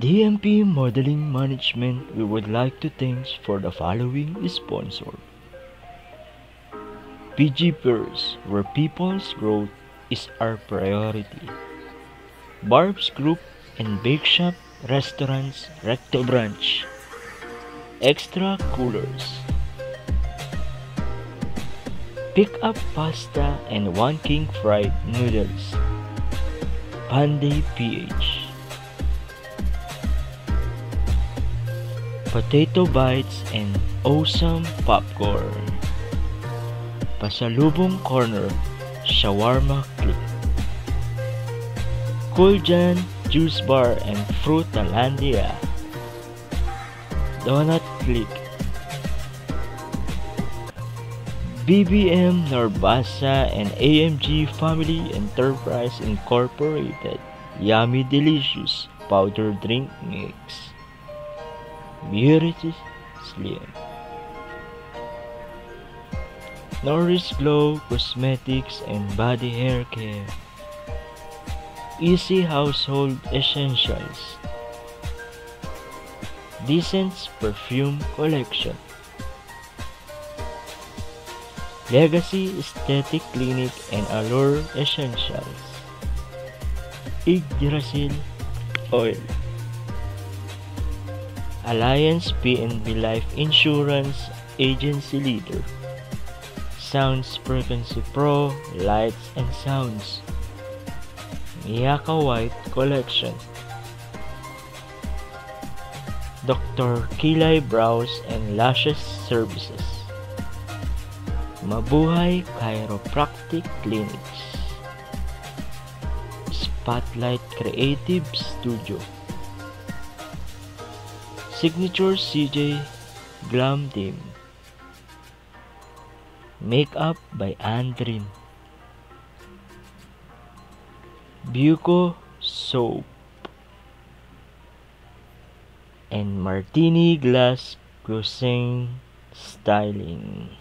DMP Modeling Management, we would like to thank for the following sponsor. PG Purse, where people's growth is our priority. Barb's Group and Bake Shop Restaurants Recto Branch. Extra Coolers. Pick Up Pasta and One King Fried Noodles. Panday PH. Potato Bites and Awesome Popcorn. Pasalubong Corner, Shawarma Click. Cooljan Juice Bar and Frutalandia. Donut Click. BBM Narbasa and AMG Family Enterprise Incorporated. Yummy Delicious Powder Drink Mix. Beauty Slim. Nourish Glow Cosmetics and Body Hair Care. Easy Household Essentials. Decent's Perfume Collection. Legacy Aesthetic Clinic and Allure Essentials. Yggdrasil Oil. Alliance PNB Life Insurance Agency Leader. Sounds Frequency Pro Lights and Sounds. Miyaka White Collection. Dr. Kilay Brows and Lashes Services. Mabuhay Chiropractic Clinics. Spotlight Creative Studio. Signature CJ Glam Team. Makeup by Andrin. Buco Soap. And Martini Glass Closing Styling.